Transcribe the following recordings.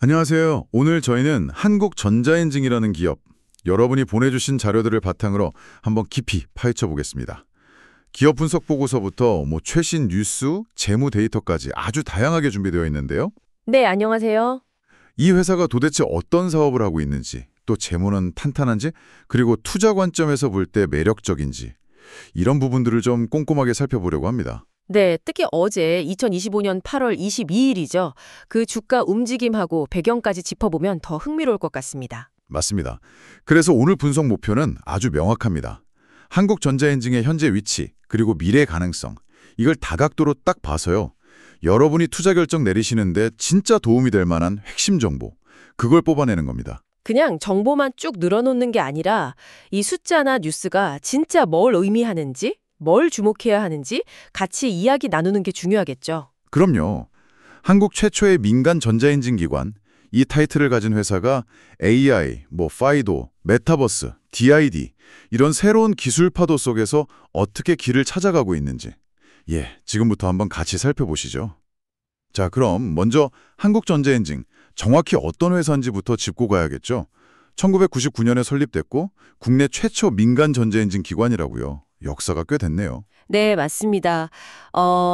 안녕하세요. 오늘 저희는 한국전자인증이라는 기업, 여러분이 보내주신 자료들을 바탕으로 한번 깊이 파헤쳐 보겠습니다. 기업 분석 보고서부터 최신 뉴스, 재무 데이터까지 아주 다양하게 준비되어 있는데요. 네, 안녕하세요. 이 회사가 도대체 어떤 사업을 하고 있는지, 또 재무는 탄탄한지, 그리고 투자 관점에서 볼 때 매력적인지, 이런 부분들을 좀 꼼꼼하게 살펴보려고 합니다. 네, 특히 어제 2025년 8월 22일이죠. 그 주가 움직임하고 배경까지 짚어보면 더 흥미로울 것 같습니다. 맞습니다. 그래서 오늘 분석 목표는 아주 명확합니다. 한국전자인증의 현재 위치, 그리고 미래 가능성, 이걸 다각도로 딱 봐서요. 여러분이 투자 결정 내리시는데 진짜 도움이 될 만한 핵심 정보, 그걸 뽑아내는 겁니다. 그냥 정보만 쭉 늘어놓는 게 아니라 이 숫자나 뉴스가 진짜 뭘 의미하는지, 뭘 주목해야 하는지 같이 이야기 나누는 게 중요하겠죠. 그럼요. 한국 최초의 민간 전자인증 기관, 이 타이틀을 가진 회사가 AI, 파이도, 메타버스, DID 이런 새로운 기술 파도 속에서 어떻게 길을 찾아가고 있는지 지금부터 한번 같이 살펴보시죠. 자, 그럼 먼저 한국전자인증, 정확히 어떤 회사인지부터 짚고 가야겠죠. 1999년에 설립됐고 국내 최초 민간 전자인증 기관이라고요. 역사가 꽤 됐네요. 네, 맞습니다.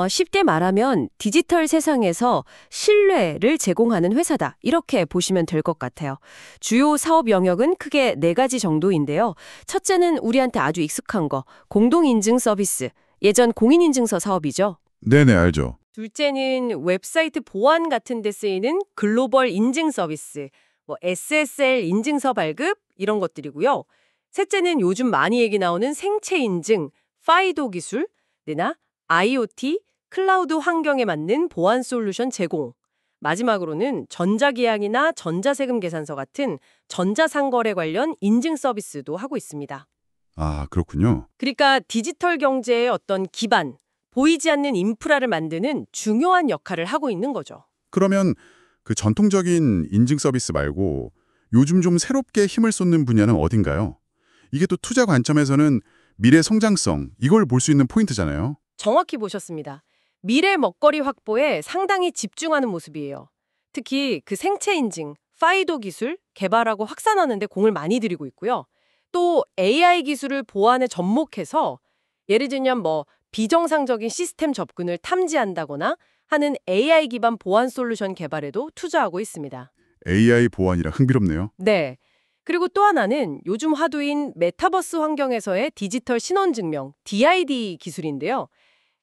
쉽게 말하면 디지털 세상에서 신뢰를 제공하는 회사다. 이렇게 보시면 될 것 같아요. 주요 사업 영역은 크게 네 가지 정도인데요. 첫째는 우리한테 아주 익숙한 거, 공동인증 서비스, 예전 공인인증서 사업이죠. 네네, 알죠. 둘째는 웹사이트 보안 같은 데 쓰이는 글로벌 인증 서비스, SSL 인증서 발급 이런 것들이고요. 셋째는 요즘 많이 얘기 나오는 생체 인증, 파이도 기술, 내나 IoT, 클라우드 환경에 맞는 보안 솔루션 제공. 마지막으로는 전자계약이나 전자세금 계산서 같은 전자상거래 관련 인증 서비스도 하고 있습니다. 아, 그렇군요. 그러니까 디지털 경제의 어떤 기반, 보이지 않는 인프라를 만드는 중요한 역할을 하고 있는 거죠. 그러면 그 전통적인 인증 서비스 말고 요즘 좀 새롭게 힘을 쏟는 분야는 어딘가요? 이게 또 투자 관점에서는 미래 성장성, 이걸 볼 수 있는 포인트잖아요. 정확히 보셨습니다. 미래 먹거리 확보에 상당히 집중하는 모습이에요. 특히 그 생체 인증, 파이도 기술 개발하고 확산하는 데 공을 많이 들이고 있고요. 또 AI 기술을 보안에 접목해서 예를 들면 비정상적인 시스템 접근을 탐지한다거나 하는 AI 기반 보안 솔루션 개발에도 투자하고 있습니다. AI 보안이라 흥미롭네요. 네. 그리고 또 하나는 요즘 화두인 메타버스 환경에서의 디지털 신원증명, DID 기술인데요.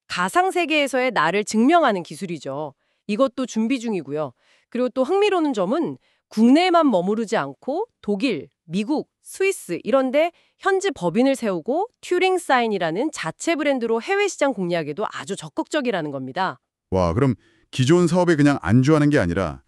가상세계에서의 나를 증명하는 기술이죠. 이것도 준비 중이고요. 그리고 또 흥미로운 점은 국내에만 머무르지 않고 독일, 미국, 스위스 이런데 현지 법인을 세우고 튜링 사인이라는 자체 브랜드로 해외 시장 공략에도 아주 적극적이라는 겁니다. 와, 그럼 기존 사업에 그냥 안주하는 게 아니라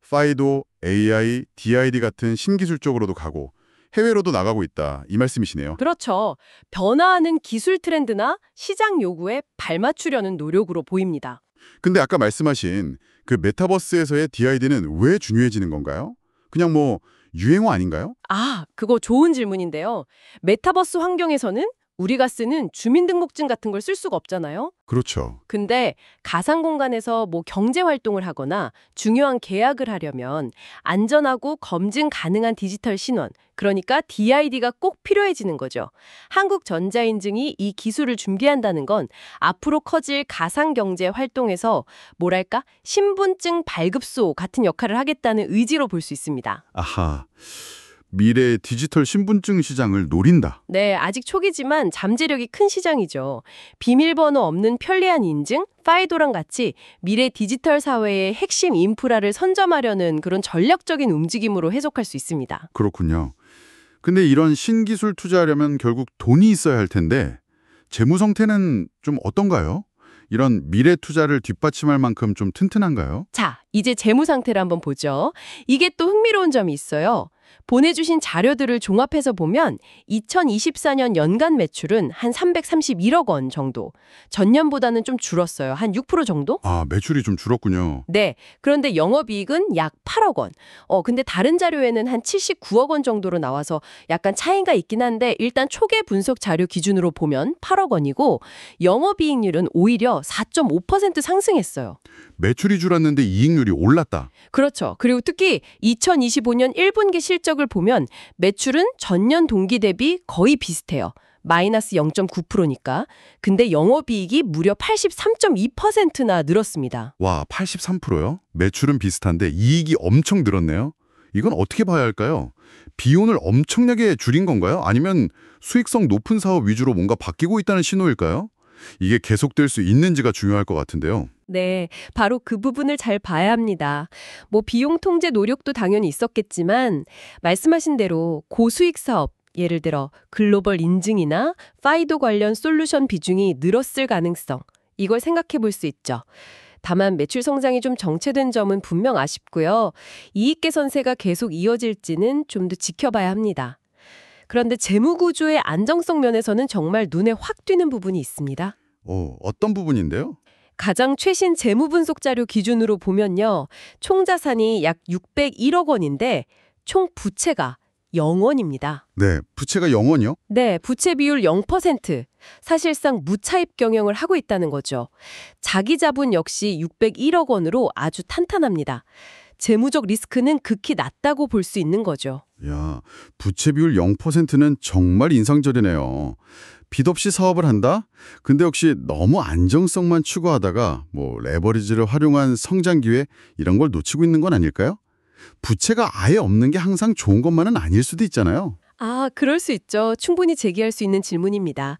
파이도, AI, DID 같은 신기술 쪽으로도 가고 해외로도 나가고 있다. 이 말씀이시네요. 그렇죠. 변화하는 기술 트렌드나 시장 요구에 발맞추려는 노력으로 보입니다. 근데 아까 말씀하신 그 메타버스에서의 DID는 왜 중요해지는 건가요? 그냥 유행어 아닌가요? 그거 좋은 질문인데요. 메타버스 환경에서는 우리가 쓰는 주민등록증 같은 걸 쓸 수가 없잖아요. 그렇죠. 근데 가상 공간에서 경제 활동을 하거나 중요한 계약을 하려면 안전하고 검증 가능한 디지털 신원, 그러니까 DID가 꼭 필요해지는 거죠. 한국전자인증이 이 기술을 준비한다는 건 앞으로 커질 가상 경제 활동에서 신분증 발급소 같은 역할을 하겠다는 의지로 볼 수 있습니다. 아하. 미래의 디지털 신분증 시장을 노린다. 네, 아직 초기지만 잠재력이 큰 시장이죠. 비밀번호 없는 편리한 인증, 파이도랑 같이 미래 디지털 사회의 핵심 인프라를 선점하려는 그런 전략적인 움직임으로 해석할 수 있습니다. 그렇군요. 근데 이런 신기술 투자하려면 결국 돈이 있어야 할 텐데 재무 상태는 좀 어떤가요? 이런 미래 투자를 뒷받침할 만큼 좀 튼튼한가요? 자, 이제 재무 상태를 한번 보죠. 이게 또 흥미로운 점이 있어요. 보내주신 자료들을 종합해서 보면 2024년 연간 매출은 한 331억 원 정도. 전년보다는 좀 줄었어요. 한 6% 정도? 아, 매출이 좀 줄었군요. 네. 그런데 영업이익은 약 8억 원. 근데 다른 자료에는 한 79억 원 정도로 나와서 약간 차이가 있긴 한데 일단 초계 분석 자료 기준으로 보면 8억 원이고 영업이익률은 오히려 4.5% 상승했어요. 매출이 줄었는데 이익률이 올랐다. 그렇죠. 그리고 특히 2025년 1분기 실적을 보면 매출은 전년 동기 대비 거의 비슷해요. 마이너스 0.9%니까. 근데 영업이익이 무려 83.2%나 늘었습니다. 와, 83%요? 매출은 비슷한데 이익이 엄청 늘었네요. 이건 어떻게 봐야 할까요? 비용을 엄청나게 줄인 건가요? 아니면 수익성 높은 사업 위주로 뭔가 바뀌고 있다는 신호일까요? 이게 계속될 수 있는지가 중요할 것 같은데요. 네, 바로 그 부분을 잘 봐야 합니다. 비용 통제 노력도 당연히 있었겠지만 말씀하신 대로 고수익 사업, 예를 들어 글로벌 인증이나 파이도 관련 솔루션 비중이 늘었을 가능성, 이걸 생각해 볼 수 있죠. 다만 매출 성장이 좀 정체된 점은 분명 아쉽고요. 이익 개선세가 계속 이어질지는 좀 더 지켜봐야 합니다. 그런데 재무 구조의 안정성 면에서는 정말 눈에 확 띄는 부분이 있습니다. 어떤 부분인데요? 가장 최신 재무 분석 자료 기준으로 보면요. 총 자산이 약 601억 원인데 총 부채가 0원입니다. 네, 부채가 0원이요? 네, 부채 비율 0%. 사실상 무차입 경영을 하고 있다는 거죠. 자기 자본 역시 601억 원으로 아주 탄탄합니다. 재무적 리스크는 극히 낮다고 볼 수 있는 거죠. 야, 부채 비율 0%는 정말 인상적이네요. 빚 없이 사업을 한다? 근데 혹시 너무 안정성만 추구하다가 레버리지를 활용한 성장 기회 이런 걸 놓치고 있는 건 아닐까요? 부채가 아예 없는 게 항상 좋은 것만은 아닐 수도 있잖아요. 그럴 수 있죠. 충분히 제기할 수 있는 질문입니다.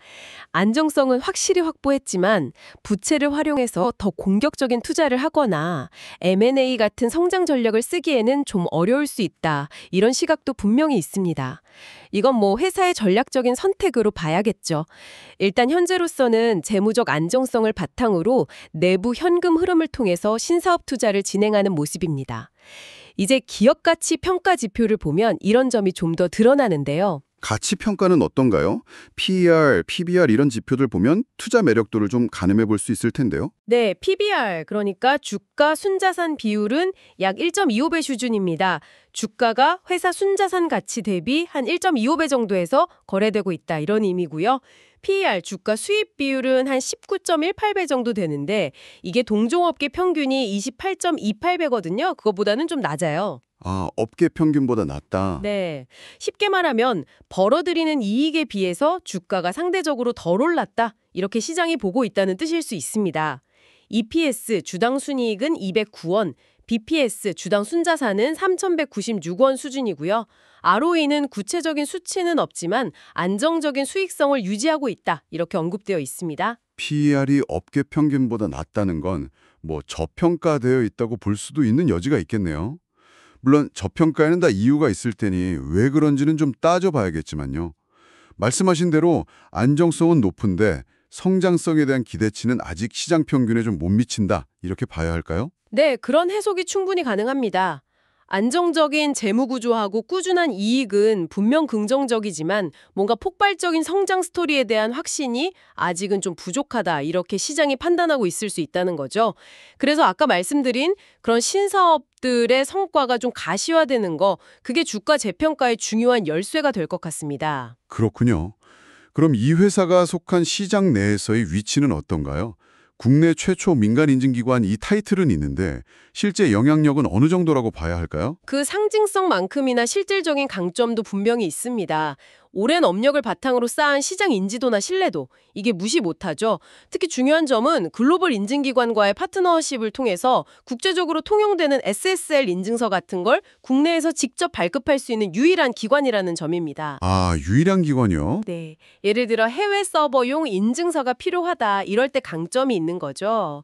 안정성은 확실히 확보했지만 부채를 활용해서 더 공격적인 투자를 하거나 M&A 같은 성장 전략을 쓰기에는 좀 어려울 수 있다. 이런 시각도 분명히 있습니다. 이건 회사의 전략적인 선택으로 봐야겠죠. 일단 현재로서는 재무적 안정성을 바탕으로 내부 현금 흐름을 통해서 신사업 투자를 진행하는 모습입니다. 이제 기업 가치 평가 지표를 보면 이런 점이 좀 더 드러나는데요. 가치 평가는 어떤가요? PER, PBR 이런 지표들 보면 투자 매력도를 좀 가늠해 볼 수 있을 텐데요. 네, PBR, 그러니까 주가 순자산 비율은 약 1.25배 수준입니다. 주가가 회사 순자산 가치 대비 한 1.25배 정도에서 거래되고 있다, 이런 의미고요. PER, 주가 수입 비율은 한 19.18배 정도 되는데 이게 동종업계 평균이 28.28배거든요. 그거보다는 좀 낮아요. 업계 평균보다 낮다. 네, 쉽게 말하면 벌어들이는 이익에 비해서 주가가 상대적으로 덜 올랐다. 이렇게 시장이 보고 있다는 뜻일 수 있습니다. EPS, 주당 순이익은 209원, BPS, 주당 순자산은 3,196원 수준이고요. ROE는 구체적인 수치는 없지만 안정적인 수익성을 유지하고 있다. 이렇게 언급되어 있습니다. PER이 업계 평균보다 낮다는 건 저평가되어 있다고 볼 수도 있는 여지가 있겠네요. 물론 저평가에는 다 이유가 있을 테니 왜 그런지는 좀 따져봐야겠지만요. 말씀하신 대로 안정성은 높은데 성장성에 대한 기대치는 아직 시장 평균에 좀 못 미친다. 이렇게 봐야 할까요? 네, 그런 해석이 충분히 가능합니다. 안정적인 재무 구조하고 꾸준한 이익은 분명 긍정적이지만 뭔가 폭발적인 성장 스토리에 대한 확신이 아직은 좀 부족하다. 이렇게 시장이 판단하고 있을 수 있다는 거죠. 그래서 아까 말씀드린 그런 신사업들의 성과가 좀 가시화되는 거, 그게 주가 재평가의 중요한 열쇠가 될 것 같습니다. 그렇군요. 그럼 이 회사가 속한 시장 내에서의 위치는 어떤가요? 국내 최초 민간인증기관 이 타이틀은 있는데 실제 영향력은 어느 정도라고 봐야 할까요? 그 상징성만큼이나 실질적인 강점도 분명히 있습니다. 오랜 업력을 바탕으로 쌓은 시장 인지도나 신뢰도, 이게 무시 못하죠. 특히 중요한 점은 글로벌 인증기관과의 파트너십을 통해서 국제적으로 통용되는 SSL 인증서 같은 걸 국내에서 직접 발급할 수 있는 유일한 기관이라는 점입니다. 유일한 기관이요? 네, 예를 들어 해외 서버용 인증서가 필요하다, 이럴 때 강점이 있는 거죠.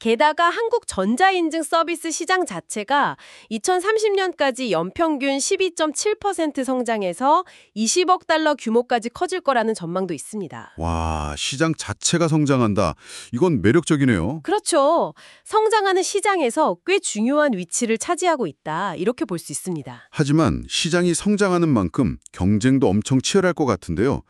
게다가 한국 전자인증 서비스 시장 자체가 2030년까지 연평균 12.7% 성장해서 20억 10억 달러 규모까지 커질 거라는 전망도 있습니다. 와, 시장 자체가 성장한다. 이건 매력적이네요. 그렇죠. 성장하는 시장에서 꽤 중요한 위치를 차지하고 있다. 이렇게 볼 수 있습니다. 하지만 시장이 성장하는 만큼 경쟁도 엄청 치열할 것 같은데요.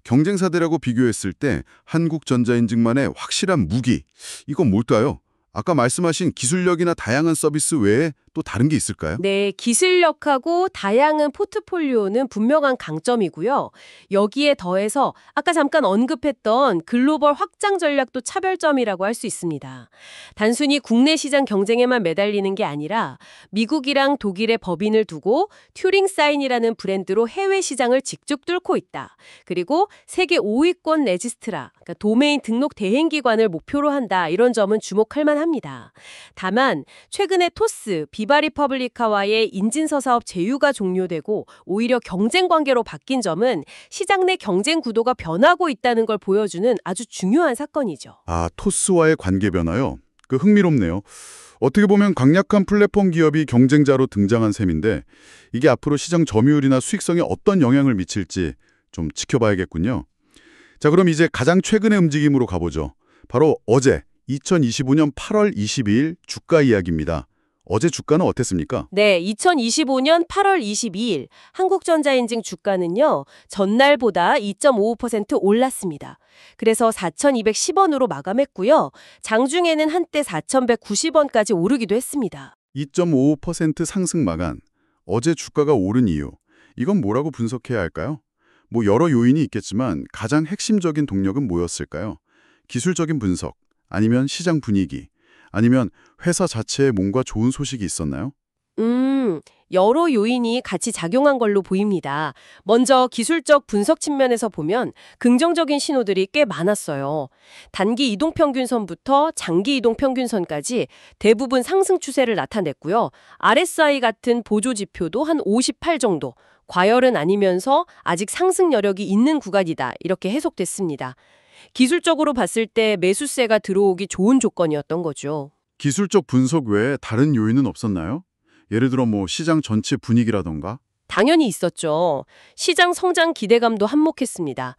경쟁사들하고 비교했을 때 한국전자인증만의 확실한 무기, 이건 뭘까요? 아까 말씀하신 기술력이나 다양한 서비스 외에 또 다른 게 있을까요? 네, 기술력하고 다양한 포트폴리오는 분명한 강점이고요. 여기에 더해서 아까 잠깐 언급했던 글로벌 확장 전략도 차별점이라고 할 수 있습니다. 단순히 국내 시장 경쟁에만 매달리는 게 아니라 미국이랑 독일의 법인을 두고 튜링 사인이라는 브랜드로 해외 시장을 직접 뚫고 있다. 그리고 세계 5위권 레지스트라, 그러니까 도메인 등록 대행기관을 목표로 한다. 이런 점은 주목할 만합니다. 다만 최근에 토스, 비바 리퍼블리카와의 인진서 사업 제휴가 종료되고 오히려 경쟁 관계로 바뀐 점은 시장 내 경쟁 구도가 변하고 있다는 걸 보여주는 아주 중요한 사건이죠. 아, 토스와의 관계 변화요? 흥미롭네요. 어떻게 보면 강력한 플랫폼 기업이 경쟁자로 등장한 셈인데 이게 앞으로 시장 점유율이나 수익성에 어떤 영향을 미칠지 좀 지켜봐야겠군요. 자, 그럼 이제 가장 최근의 움직임으로 가보죠. 바로 어제 2025년 8월 22일 주가 이야기입니다. 어제 주가는 어땠습니까? 네, 2025년 8월 22일 한국전자인증 주가는요, 전날보다 2.55% 올랐습니다. 그래서 4,210원으로 마감했고요. 장중에는 한때 4,190원까지 오르기도 했습니다. 2.55% 상승 마감. 어제 주가가 오른 이유. 이건 뭐라고 분석해야 할까요? 여러 요인이 있겠지만 가장 핵심적인 동력은 뭐였을까요? 기술적인 분석, 아니면 시장 분위기, 아니면 회사 자체에 뭔가 좋은 소식이 있었나요? 여러 요인이 같이 작용한 걸로 보입니다. 먼저 기술적 분석 측면에서 보면 긍정적인 신호들이 꽤 많았어요. 단기 이동평균선부터 장기 이동평균선까지 대부분 상승 추세를 나타냈고요. RSI 같은 보조 지표도 한 58 정도, 과열은 아니면서 아직 상승 여력이 있는 구간이다. 이렇게 해석됐습니다. 기술적으로 봤을 때 매수세가 들어오기 좋은 조건이었던 거죠. 기술적 분석 외에 다른 요인은 없었나요? 예를 들어 시장 전체 분위기라던가? 당연히 있었죠. 시장 성장 기대감도 한몫했습니다.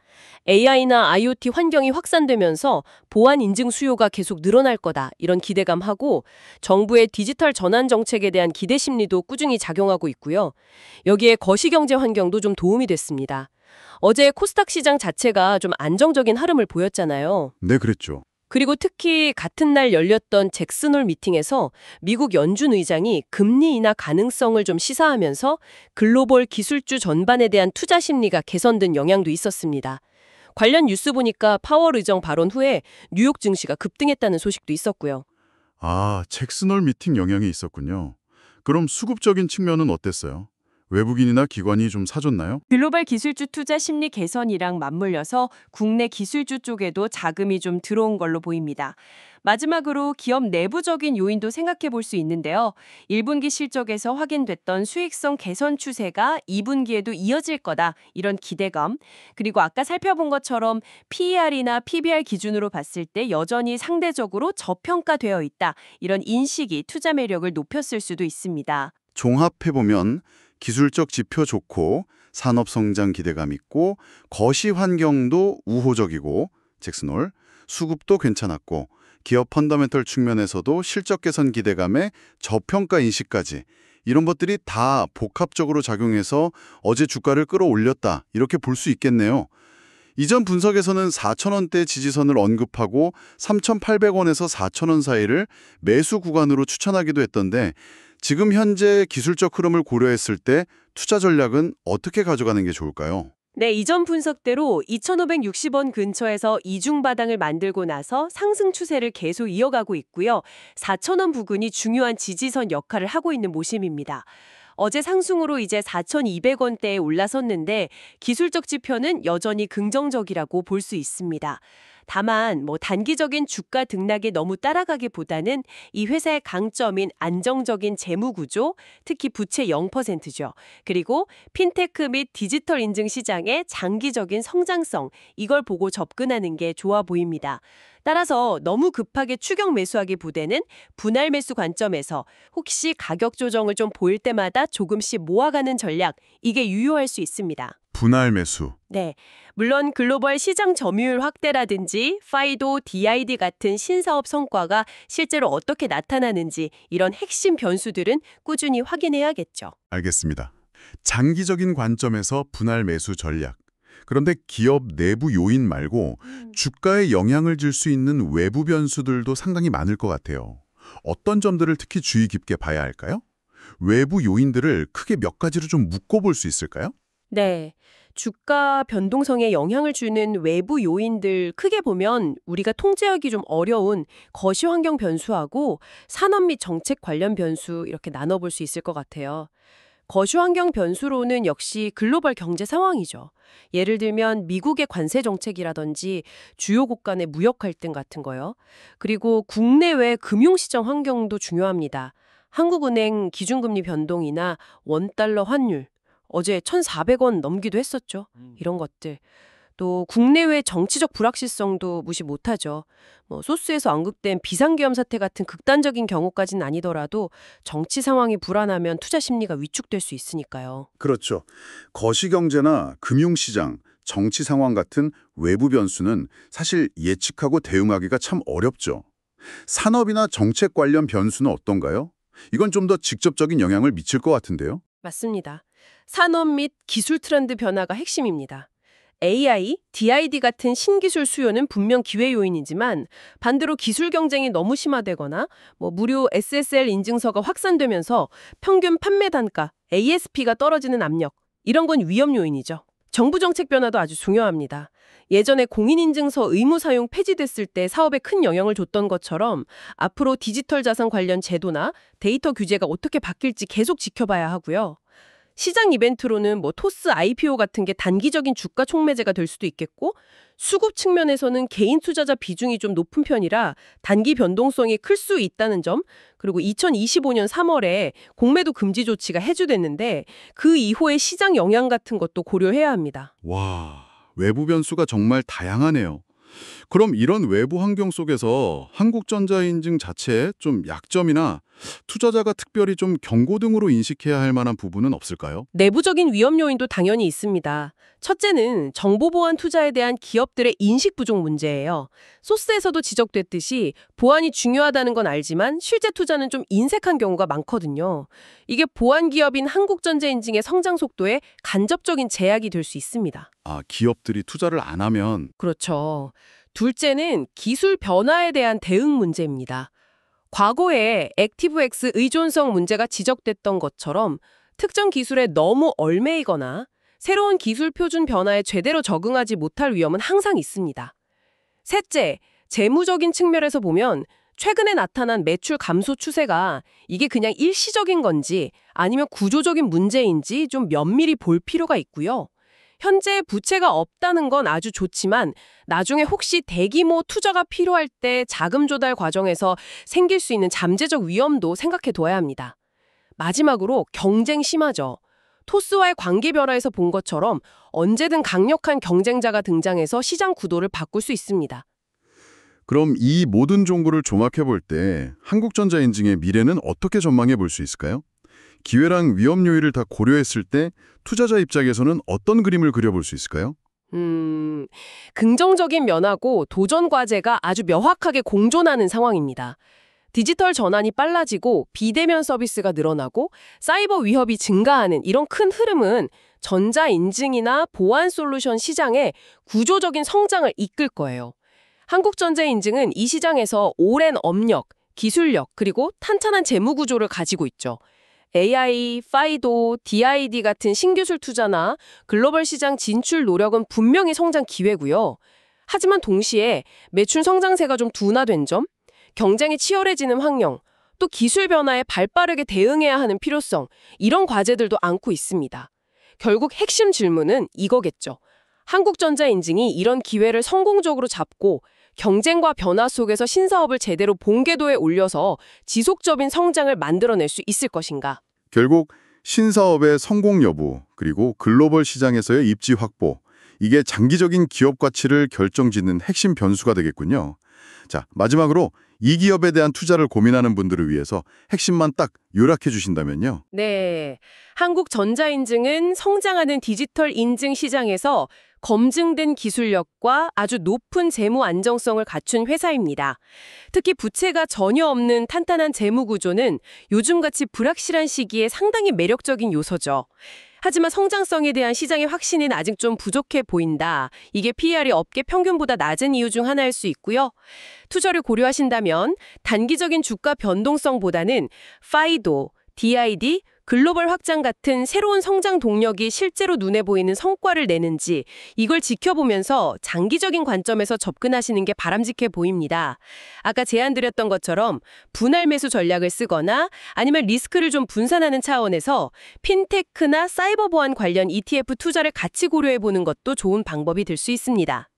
AI나 IoT 환경이 확산되면서 보안 인증 수요가 계속 늘어날 거다. 이런 기대감하고 정부의 디지털 전환 정책에 대한 기대 심리도 꾸준히 작용하고 있고요. 여기에 거시경제 환경도 좀 도움이 됐습니다. 어제 코스닥 시장 자체가 좀 안정적인 흐름을 보였잖아요. 네, 그랬죠. 그리고 특히 같은 날 열렸던 잭슨홀 미팅에서 미국 연준 의장이 금리 인하 가능성을 좀 시사하면서 글로벌 기술주 전반에 대한 투자 심리가 개선된 영향도 있었습니다. 관련 뉴스 보니까 파월 의장 발언 후에 뉴욕 증시가 급등했다는 소식도 있었고요. 아, 잭슨홀 미팅 영향이 있었군요. 그럼 수급적인 측면은 어땠어요? 외국인이나 기관이 좀 사줬나요? 글로벌 기술주 투자 심리 개선이랑 맞물려서 국내 기술주 쪽에도 자금이 좀 들어온 걸로 보입니다. 마지막으로 기업 내부적인 요인도 생각해 볼 수 있는데요. 1분기 실적에서 확인됐던 수익성 개선 추세가 2분기에도 이어질 거다. 이런 기대감. 그리고 아까 살펴본 것처럼 PER이나 PBR 기준으로 봤을 때 여전히 상대적으로 저평가되어 있다. 이런 인식이 투자 매력을 높였을 수도 있습니다. 종합해보면 기술적 지표 좋고 산업 성장 기대감 있고 거시 환경도 우호적이고 잭슨홀, 수급도 괜찮았고 기업 펀더멘털 측면에서도 실적 개선 기대감에 저평가 인식까지 이런 것들이 다 복합적으로 작용해서 어제 주가를 끌어올렸다 이렇게 볼 수 있겠네요. 이전 분석에서는 4,000원대 지지선을 언급하고 3,800원에서 4,000원 사이를 매수 구간으로 추천하기도 했던데 지금 현재 기술적 흐름을 고려했을 때 투자 전략은 어떻게 가져가는 게 좋을까요? 네, 이전 분석대로 2,560원 근처에서 이중 바닥을 만들고 나서 상승 추세를 계속 이어가고 있고요. 4,000원 부근이 중요한 지지선 역할을 하고 있는 모습입니다. 어제 상승으로 이제 4,200원대에 올라섰는데 기술적 지표는 여전히 긍정적이라고 볼 수 있습니다. 다만 단기적인 주가 등락에 너무 따라가기보다는 이 회사의 강점인 안정적인 재무 구조, 특히 부채 0%죠. 그리고 핀테크 및 디지털 인증 시장의 장기적인 성장성, 이걸 보고 접근하는 게 좋아 보입니다. 따라서 너무 급하게 추격 매수하기보다는 분할 매수 관점에서 혹시 가격 조정을 좀 보일 때마다 조금씩 모아가는 전략, 이게 유효할 수 있습니다. 분할 매수. 네. 물론 글로벌 시장 점유율 확대라든지 파이도, DID 같은 신사업 성과가 실제로 어떻게 나타나는지 이런 핵심 변수들은 꾸준히 확인해야겠죠. 알겠습니다. 장기적인 관점에서 분할 매수 전략. 그런데 기업 내부 요인 말고 주가에 영향을 줄 수 있는 외부 변수들도 상당히 많을 것 같아요. 어떤 점들을 특히 주의 깊게 봐야 할까요? 외부 요인들을 크게 몇 가지로 좀 묶어볼 수 있을까요? 네. 주가 변동성에 영향을 주는 외부 요인들 크게 보면 우리가 통제하기 좀 어려운 거시 환경 변수하고 산업 및 정책 관련 변수 이렇게 나눠볼 수 있을 것 같아요. 거시 환경 변수로는 역시 글로벌 경제 상황이죠. 예를 들면 미국의 관세 정책이라든지 주요국 간의 무역 갈등 같은 거요. 그리고 국내외 금융시장 환경도 중요합니다. 한국은행 기준금리 변동이나 원달러 환율, 어제 1,400원 넘기도 했었죠. 이런 것들. 또 국내외 정치적 불확실성도 무시 못하죠. 소스에서 언급된 비상계엄 사태 같은 극단적인 경우까지는 아니더라도 정치 상황이 불안하면 투자 심리가 위축될 수 있으니까요. 그렇죠. 거시경제나 금융시장, 정치 상황 같은 외부 변수는 사실 예측하고 대응하기가 참 어렵죠. 산업이나 정책 관련 변수는 어떤가요? 이건 좀 더 직접적인 영향을 미칠 것 같은데요. 맞습니다. 산업 및 기술 트렌드 변화가 핵심입니다. AI, DID 같은 신기술 수요는 분명 기회 요인이지만 반대로 기술 경쟁이 너무 심화되거나 무료 SSL 인증서가 확산되면서 평균 판매 단가, ASP가 떨어지는 압력, 이런 건 위험 요인이죠. 정부 정책 변화도 아주 중요합니다. 예전에 공인인증서 의무 사용 폐지됐을 때 사업에 큰 영향을 줬던 것처럼 앞으로 디지털 자산 관련 제도나 데이터 규제가 어떻게 바뀔지 계속 지켜봐야 하고요. 시장 이벤트로는 토스 IPO 같은 게 단기적인 주가 촉매제가 될 수도 있겠고, 수급 측면에서는 개인 투자자 비중이 좀 높은 편이라 단기 변동성이 클 수 있다는 점, 그리고 2025년 3월에 공매도 금지 조치가 해주됐는데 그 이후의 시장 영향 같은 것도 고려해야 합니다. 와, 외부 변수가 정말 다양하네요. 그럼 이런 외부 환경 속에서 한국전자인증 자체의 좀 약점이나 투자자가 특별히 좀 경고등으로 인식해야 할 만한 부분은 없을까요? 내부적인 위험 요인도 당연히 있습니다. 첫째는 정보 보안 투자에 대한 기업들의 인식 부족 문제예요. 소스에서도 지적됐듯이 보안이 중요하다는 건 알지만 실제 투자는 좀 인색한 경우가 많거든요. 이게 보안 기업인 한국전자인증의 성장 속도에 간접적인 제약이 될 수 있습니다. 아, 기업들이 투자를 안 하면 그렇죠. 둘째는 기술 변화에 대한 대응 문제입니다. 과거에 액티브엑스 의존성 문제가 지적됐던 것처럼 특정 기술에 너무 얽매이거나 새로운 기술 표준 변화에 제대로 적응하지 못할 위험은 항상 있습니다. 셋째, 재무적인 측면에서 보면 최근에 나타난 매출 감소 추세가 이게 그냥 일시적인 건지 아니면 구조적인 문제인지 좀 면밀히 볼 필요가 있고요. 현재 부채가 없다는 건 아주 좋지만 나중에 혹시 대규모 투자가 필요할 때 자금 조달 과정에서 생길 수 있는 잠재적 위험도 생각해 둬야 합니다. 마지막으로 경쟁 심하죠. 토스와의 관계 변화에서 본 것처럼 언제든 강력한 경쟁자가 등장해서 시장 구도를 바꿀 수 있습니다. 그럼 이 모든 종구를 종합해 볼 때 한국전자인증의 미래는 어떻게 전망해 볼 수 있을까요? 기회랑 위험 요인을 다 고려했을 때 투자자 입장에서는 어떤 그림을 그려볼 수 있을까요? 긍정적인 면하고 도전 과제가 아주 명확하게 공존하는 상황입니다. 디지털 전환이 빨라지고 비대면 서비스가 늘어나고 사이버 위협이 증가하는 이런 큰 흐름은 전자인증이나 보안 솔루션 시장의 구조적인 성장을 이끌 거예요. 한국전자인증은 이 시장에서 오랜 업력, 기술력, 그리고 탄탄한 재무 구조를 가지고 있죠. AI, 파이도, DID 같은 신기술 투자나 글로벌 시장 진출 노력은 분명히 성장 기회고요. 하지만 동시에 매출 성장세가 좀 둔화된 점, 경쟁이 치열해지는 환경, 또 기술 변화에 발빠르게 대응해야 하는 필요성, 이런 과제들도 안고 있습니다. 결국 핵심 질문은 이거겠죠. 한국전자인증이 이런 기회를 성공적으로 잡고 경쟁과 변화 속에서 신사업을 제대로 본궤도에 올려서 지속적인 성장을 만들어낼 수 있을 것인가? 결국 신사업의 성공 여부, 그리고 글로벌 시장에서의 입지 확보, 이게 장기적인 기업 가치를 결정짓는 핵심 변수가 되겠군요. 자, 마지막으로 이 기업에 대한 투자를 고민하는 분들을 위해서 핵심만 딱 요약해 주신다면요. 네. 한국전자인증은 성장하는 디지털 인증 시장에서 검증된 기술력과 아주 높은 재무 안정성을 갖춘 회사입니다. 특히 부채가 전혀 없는 탄탄한 재무 구조는 요즘같이 불확실한 시기에 상당히 매력적인 요소죠. 하지만 성장성에 대한 시장의 확신은 아직 좀 부족해 보인다. 이게 PER이 업계 평균보다 낮은 이유 중 하나일 수 있고요. 투자를 고려하신다면 단기적인 주가 변동성보다는 파이도, DID, 글로벌 확장 같은 새로운 성장 동력이 실제로 눈에 보이는 성과를 내는지 이걸 지켜보면서 장기적인 관점에서 접근하시는 게 바람직해 보입니다. 아까 제안드렸던 것처럼 분할 매수 전략을 쓰거나 아니면 리스크를 좀 분산하는 차원에서 핀테크나 사이버 보안 관련 ETF 투자를 같이 고려해보는 것도 좋은 방법이 될 수 있습니다.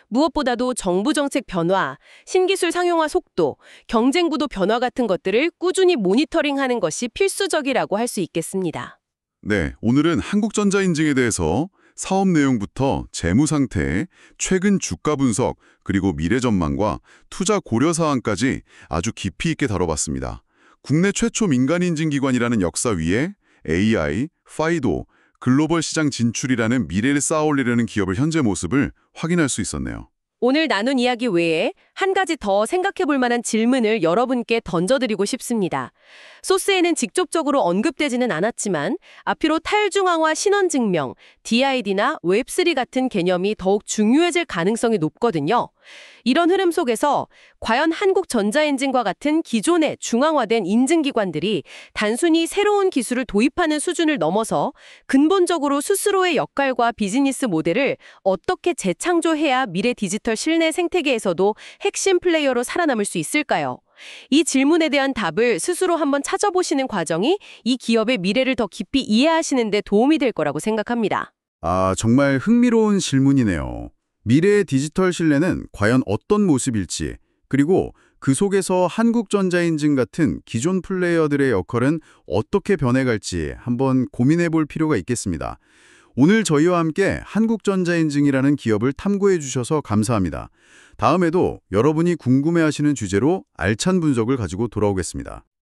무엇보다도 정부 정책 변화, 신기술 상용화 속도, 경쟁 구도 변화 같은 것들을 꾸준히 모니터링하는 것이 필수적이라고 할 수 있겠습니다. 네, 오늘은 한국전자인증에 대해서 사업 내용부터 재무 상태, 최근 주가 분석, 그리고 미래 전망과 투자 고려 사항까지 아주 깊이 있게 다뤄봤습니다. 국내 최초 민간인증기관이라는 역사 위에 AI, 파이도, 글로벌 시장 진출이라는 미래를 쌓아올리려는 기업의 현재 모습을 확인할 수 있었네요. 오늘 나눈 이야기 외에 한 가지 더 생각해 볼 만한 질문을 여러분께 던져드리고 싶습니다. 소스에는 직접적으로 언급되지는 않았지만 앞으로 탈중앙화 신원증명, DID나 웹3 같은 개념이 더욱 중요해질 가능성이 높거든요. 이런 흐름 속에서 과연 한국전자인증과 같은 기존의 중앙화된 인증기관들이 단순히 새로운 기술을 도입하는 수준을 넘어서 근본적으로 스스로의 역할과 비즈니스 모델을 어떻게 재창조해야 미래 디지털 실내 생태계에서도 핵심 플레이어로 살아남을 수 있을까요? 이 질문에 대한 답을 스스로 한번 찾아보시는 과정이 이 기업의 미래를 더 깊이 이해하시는 데 도움이 될 거라고 생각합니다. 아, 정말 흥미로운 질문이네요. 미래의 디지털 신뢰는 과연 어떤 모습일지, 그리고 그 속에서 한국전자인증 같은 기존 플레이어들의 역할은 어떻게 변해갈지 한번 고민해 볼 필요가 있겠습니다. 오늘 저희와 함께 한국전자인증이라는 기업을 탐구해 주셔서 감사합니다. 다음에도 여러분이 궁금해하시는 주제로 알찬 분석을 가지고 돌아오겠습니다.